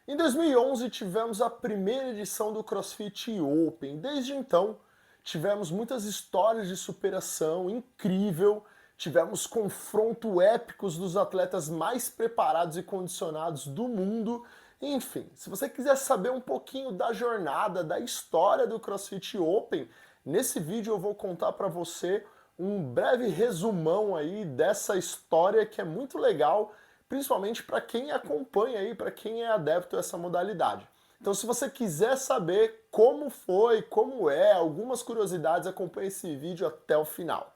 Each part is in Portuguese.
Em 2011 tivemos a primeira edição do CrossFit Open. Desde então, tivemos muitas histórias de superação incrível, tivemos confronto épicos dos atletas mais preparados e condicionados do mundo. Enfim, se você quiser saber um pouquinho da jornada, da história do CrossFit Open, nesse vídeo eu vou contar para você um breve resumão aí dessa história que é muito legal, principalmente para quem acompanha aí, para quem é adepto a essa modalidade. Então, se você quiser saber como foi, como é, algumas curiosidades, acompanhe esse vídeo até o final.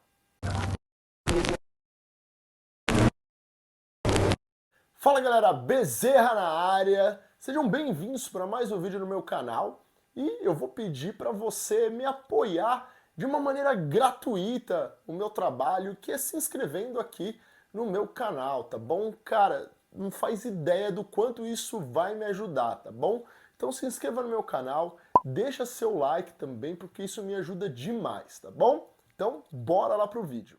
Fala galera, Bezerra na área, sejam bem-vindos para mais um vídeo no meu canal e eu vou pedir para você me apoiar de uma maneira gratuita o meu trabalho, que é se inscrevendo aqui no meu canal, tá bom? Cara, não faz ideia do quanto isso vai me ajudar, tá bom? Então se inscreva no meu canal, deixa seu like também, porque isso me ajuda demais, tá bom? Então bora lá pro vídeo.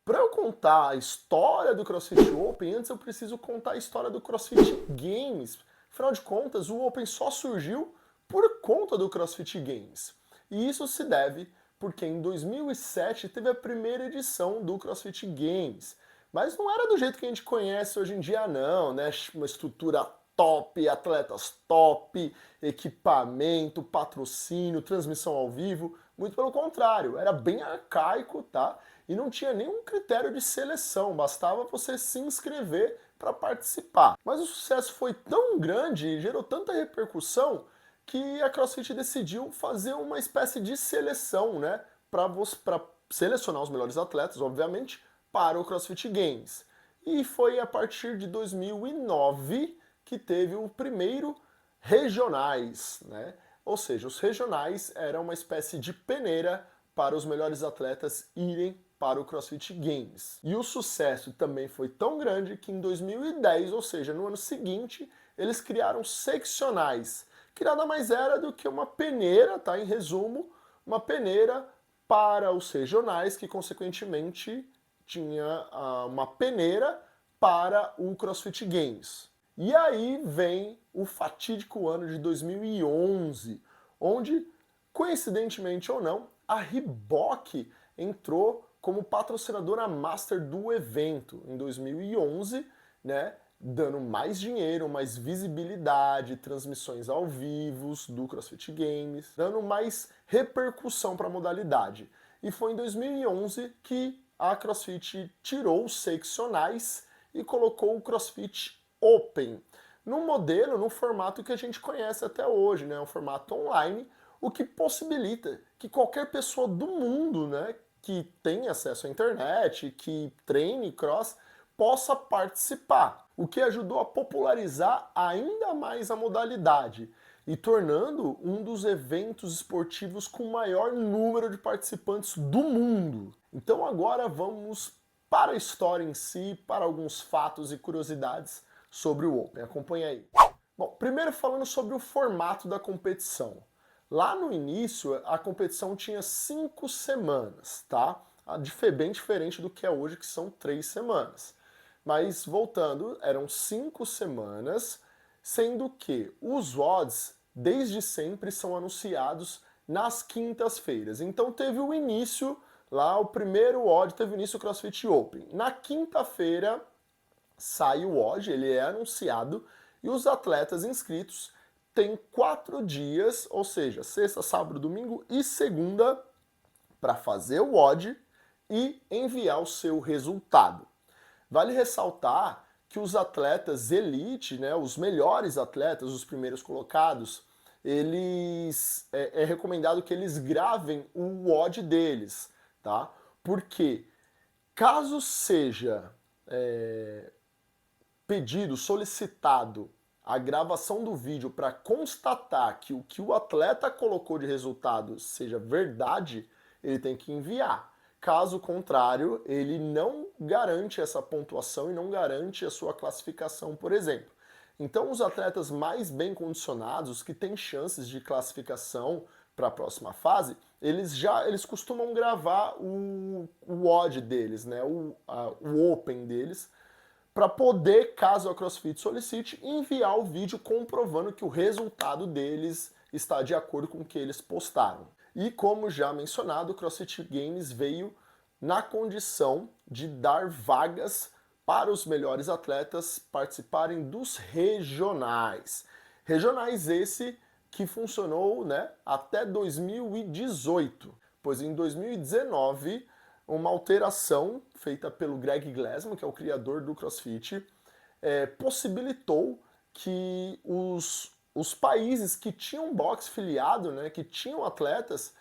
Para eu contar a história do CrossFit Open, antes eu preciso contar a história do CrossFit Games. Afinal de contas, o Open só surgiu por conta do CrossFit Games. E isso se deve porque em 2007 teve a primeira edição do CrossFit Games. Mas não era do jeito que a gente conhece hoje em dia não, né? Uma estrutura top, atletas top, equipamento, patrocínio, transmissão ao vivo. Muito pelo contrário, era bem arcaico, tá? E não tinha nenhum critério de seleção, bastava você se inscrever para participar. Mas o sucesso foi tão grande e gerou tanta repercussão que a CrossFit decidiu fazer uma espécie de seleção, né, para selecionar os melhores atletas, obviamente, para o CrossFit Games. E foi a partir de 2009 que teve o primeiro regionais, né? Ou seja, os regionais eram uma espécie de peneira para os melhores atletas irem para o CrossFit Games. E o sucesso também foi tão grande que em 2010, ou seja, no ano seguinte, eles criaram seccionais, que nada mais era do que uma peneira, tá? Em resumo, uma peneira para os regionais, que consequentemente tinha uma peneira para o CrossFit Games. E aí vem o fatídico ano de 2011, onde, coincidentemente ou não, a Reebok entrou como patrocinadora master do evento em 2011, né, dando mais dinheiro, mais visibilidade, transmissões ao vivo do CrossFit Games, dando mais repercussão para a modalidade. E foi em 2011 que a CrossFit tirou os seccionais e colocou o CrossFit Open, num modelo, num formato que a gente conhece até hoje, né, um formato online, o que possibilita que qualquer pessoa do mundo, né, que tem acesso à internet, que treine cross, possa participar, o que ajudou a popularizar ainda mais a modalidade e tornando um dos eventos esportivos com maior número de participantes do mundo. Então agora vamos para a história em si, para alguns fatos e curiosidades sobre o Open. Acompanha aí. Bom, primeiro falando sobre o formato da competição. Lá no início, a competição tinha 5 semanas, tá? Bem diferente do que é hoje, que são 3 semanas. Mas voltando, eram 5 semanas, sendo que os WODs, desde sempre, são anunciados nas quintas-feiras. Então teve o início, lá o primeiro WOD teve início o CrossFit Open. Na quinta-feira sai o WOD, ele é anunciado, e os atletas inscritos têm 4 dias, ou seja, sexta, sábado, domingo e segunda, para fazer o WOD e enviar o seu resultado. Vale ressaltar que os atletas elite, né, os melhores atletas, os primeiros colocados, eles é recomendado que eles gravem o WOD deles, tá? Porque caso seja pedido, solicitado a gravação do vídeo para constatar que o atleta colocou de resultado seja verdade, ele tem que enviar. Caso contrário, ele não garante essa pontuação e não garante a sua classificação, por exemplo. Então, os atletas mais bem condicionados, que têm chances de classificação para a próxima fase, eles costumam gravar o WOD deles, né? O Open deles, para poder, caso a CrossFit solicite, enviar o vídeo comprovando que o resultado deles está de acordo com o que eles postaram. E como já mencionado, o CrossFit Games veio na condição de dar vagas para os melhores atletas participarem dos regionais. Regionais esse que funcionou, né, até 2018, pois em 2019 uma alteração feita pelo Greg Glassman, que é o criador do CrossFit, possibilitou que os países que tinham boxe filiado, né, que tinham atletas,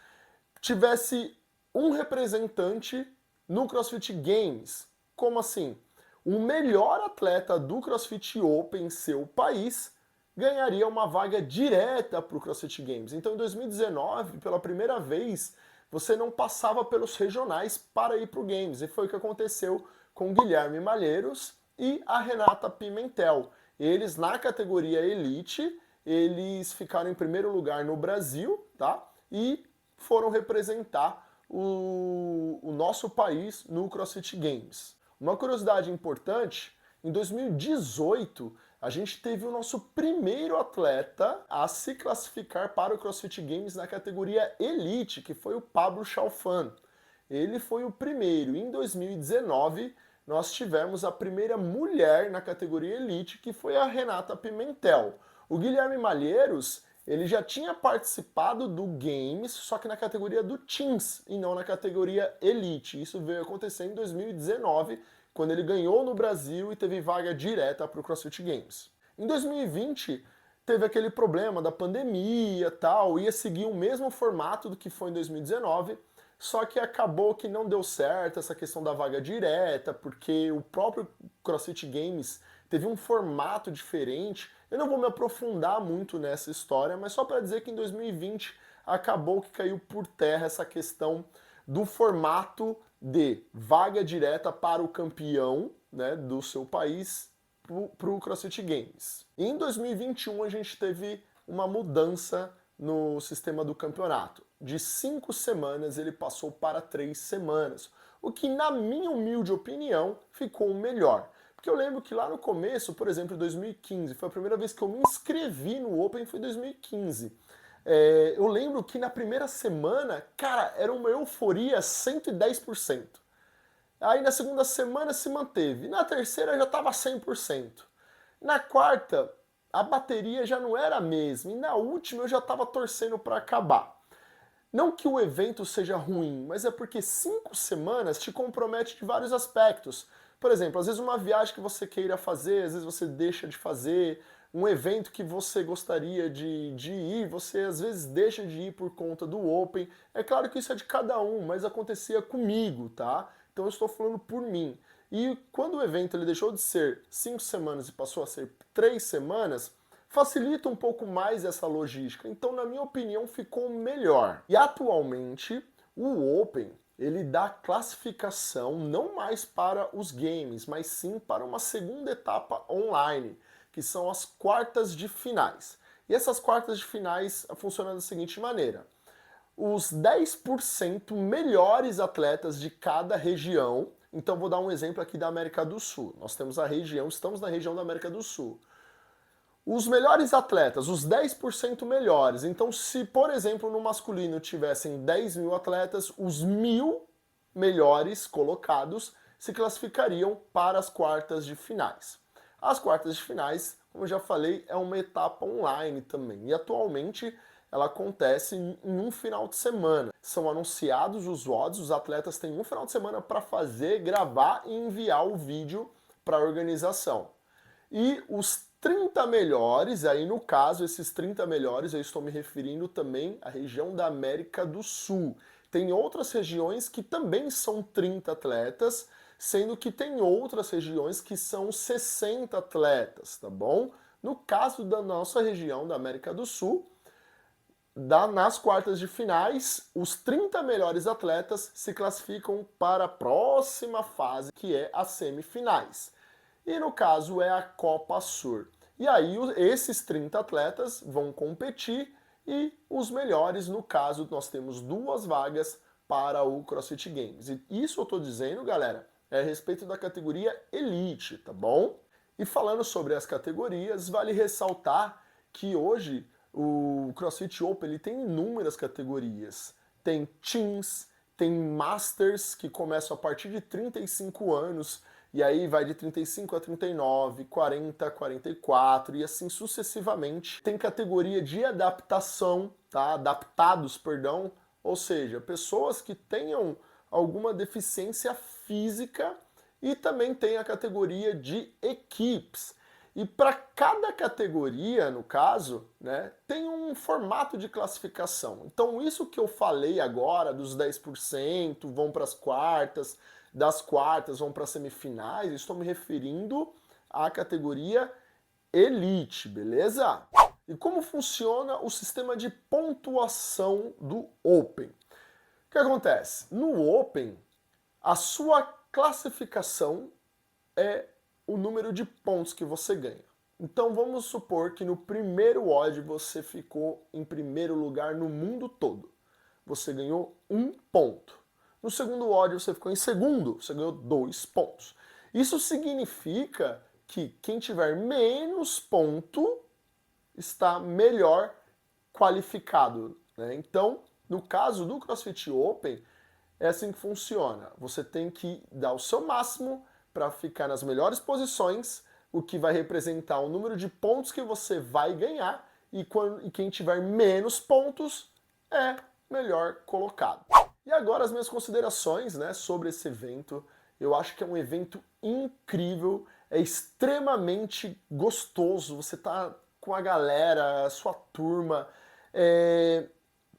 tivesse um representante no CrossFit Games. Como assim? O melhor atleta do CrossFit Open, seu país, ganharia uma vaga direta para o CrossFit Games. Então, em 2019, pela primeira vez, você não passava pelos regionais para ir para o Games. E foi o que aconteceu com o Guilherme Malheiros e a Renata Pimentel. Eles, na categoria Elite, eles ficaram em primeiro lugar no Brasil, tá? E foram representar o nosso país no CrossFit Games. Uma curiosidade importante, em 2018, a gente teve o nosso primeiro atleta a se classificar para o CrossFit Games na categoria Elite, que foi o Pablo Chalfan. Ele foi o primeiro. Em 2019, nós tivemos a primeira mulher na categoria Elite, que foi a Renata Pimentel. O Guilherme Malheiros, ele já tinha participado do Games, só que na categoria do Teams e não na categoria Elite. Isso veio acontecer em 2019, quando ele ganhou no Brasil e teve vaga direta para o CrossFit Games. Em 2020, teve aquele problema da pandemia e tal, ia seguir o mesmo formato do que foi em 2019, só que acabou que não deu certo essa questão da vaga direta, porque o próprio CrossFit Games teve um formato diferente. Eu não vou me aprofundar muito nessa história, mas só para dizer que em 2020 acabou que caiu por terra essa questão do formato de vaga direta para o campeão, né, do seu país para o CrossFit Games. E em 2021 a gente teve uma mudança no sistema do campeonato. De 5 semanas ele passou para 3 semanas, o que na minha humilde opinião ficou melhor. Porque eu lembro que lá no começo, por exemplo, em 2015, foi a primeira vez que eu me inscrevi no Open, foi em 2015. Eu lembro que na primeira semana, cara, era uma euforia 110%. Aí na segunda semana se manteve. Na terceira já estava 100%. Na quarta, a bateria já não era a mesma. E na última eu já estava torcendo para acabar. Não que o evento seja ruim, mas é porque 5 semanas te compromete de vários aspectos. Por exemplo, às vezes uma viagem que você queira fazer, às vezes você deixa de fazer. Um evento que você gostaria de ir, você às vezes deixa de ir por conta do Open. É claro que isso é de cada um, mas acontecia comigo, tá? Então eu estou falando por mim. E quando o evento ele deixou de ser 5 semanas e passou a ser 3 semanas, facilita um pouco mais essa logística. Então, na minha opinião, ficou melhor. E atualmente, o Open ele dá classificação não mais para os games, mas sim para uma segunda etapa online, que são as quartas de finais. E essas quartas de finais funcionam da seguinte maneira: os 10% melhores atletas de cada região. Então vou dar um exemplo aqui da América do Sul. Nós temos a região, estamos na região da América do Sul. Os melhores atletas, os 10% melhores. Então, se, por exemplo, no masculino tivessem 10 mil atletas, os 1.000 melhores colocados se classificariam para as quartas de finais. As quartas de finais, como eu já falei, é uma etapa online também. E atualmente ela acontece em um final de semana. São anunciados os odds, os atletas têm um final de semana para fazer, gravar e enviar o vídeo para a organização. E os 30 melhores, aí no caso, esses 30 melhores, eu estou me referindo também à região da América do Sul. Tem outras regiões que também são 30 atletas, sendo que tem outras regiões que são 60 atletas, tá bom? No caso da nossa região da América do Sul, nas quartas de finais, os 30 melhores atletas se classificam para a próxima fase, que é as semifinais. E no caso é a Copa Sur. E aí esses 30 atletas vão competir e os melhores, no caso, nós temos 2 vagas para o CrossFit Games. E isso eu estou dizendo, galera, é a respeito da categoria Elite, tá bom? E falando sobre as categorias, vale ressaltar que hoje o CrossFit Open ele tem inúmeras categorias. Tem Teams, tem Masters, que começam a partir de 35 anos, e aí vai de 35 a 39, 40 a 44 e assim sucessivamente. Tem categoria de adaptação, tá? Adaptados, perdão, ou seja, pessoas que tenham alguma deficiência física, e também tem a categoria de equipes. E para cada categoria, no caso, né, tem um formato de classificação. Então isso que eu falei agora, dos 10% vão para as quartas, das quartas vão para as semifinais, estou me referindo à categoria Elite, beleza? E como funciona o sistema de pontuação do Open? O que acontece? No Open, a sua classificação é o número de pontos que você ganha. Então vamos supor que no primeiro odd você ficou em primeiro lugar no mundo todo. Você ganhou 1 ponto. No segundo odd você ficou em segundo, você ganhou 2 pontos. Isso significa que quem tiver menos ponto está melhor qualificado, né? Então, no caso do CrossFit Open, é assim que funciona. Você tem que dar o seu máximo para ficar nas melhores posições, o que vai representar o número de pontos que você vai ganhar, e quem tiver menos pontos é melhor colocado. E agora as minhas considerações, né, sobre esse evento. Eu acho que é um evento incrível, é extremamente gostoso, você tá com a galera, a sua turma.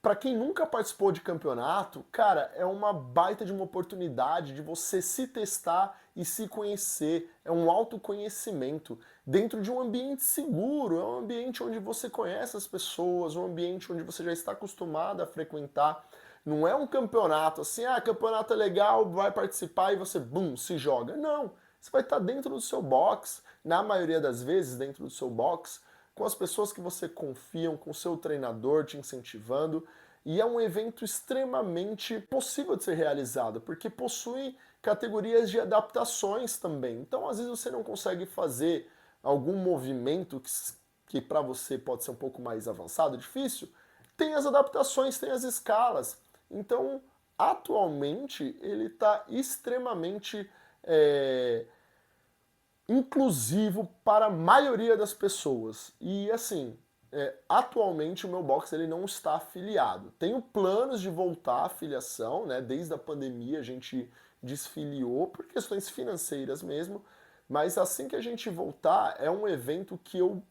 Para quem nunca participou de campeonato, cara, é uma baita de uma oportunidade de você se testar e se conhecer. É um autoconhecimento dentro de um ambiente seguro, é um ambiente onde você conhece as pessoas, um ambiente onde você já está acostumado a frequentar. Não é um campeonato assim, campeonato é legal, vai participar e você, bum, se joga. Não, você vai estar dentro do seu box, na maioria das vezes dentro do seu box, com as pessoas que você confia, com o seu treinador te incentivando, e é um evento extremamente possível de ser realizado, porque possui categorias de adaptações também. Então, às vezes você não consegue fazer algum movimento que para você pode ser um pouco mais avançado, difícil, tem as adaptações, tem as escalas. Então, atualmente, ele está extremamente inclusivo para a maioria das pessoas. E assim, atualmente o meu box ele não está afiliado. Tenho planos de voltar à afiliação, né? Desde a pandemia a gente desfiliou por questões financeiras mesmo, mas assim que a gente voltar, é um evento que eu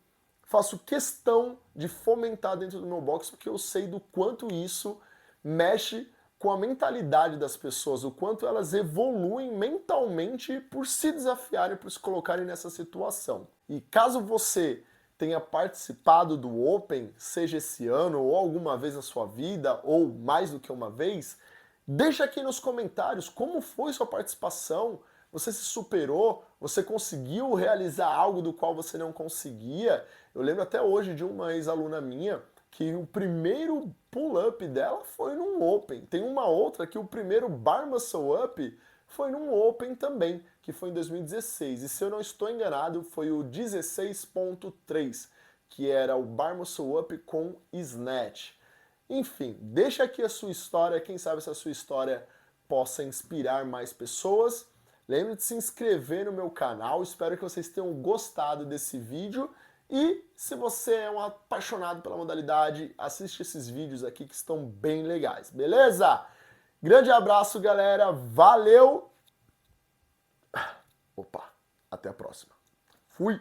faço questão de fomentar dentro do meu box, porque eu sei do quanto isso mexe com a mentalidade das pessoas, o quanto elas evoluem mentalmente por se desafiarem, por se colocarem nessa situação. E caso você tenha participado do Open, seja esse ano ou alguma vez na sua vida, ou mais do que uma vez, deixa aqui nos comentários como foi sua participação, você se superou, você conseguiu realizar algo do qual você não conseguia. Eu lembro até hoje de uma ex-aluna minha que o primeiro pull-up dela foi num Open. Tem uma outra que o primeiro Bar Muscle Up foi num Open também, que foi em 2016. E se eu não estou enganado, foi o 16.3, que era o Bar Muscle Up com Snatch. Enfim, deixa aqui a sua história, quem sabe essa sua história possa inspirar mais pessoas. Lembre de se inscrever no meu canal, espero que vocês tenham gostado desse vídeo. E se você é um apaixonado pela modalidade, assiste esses vídeos aqui que estão bem legais, beleza? Grande abraço, galera, valeu! Opa, até a próxima. Fui!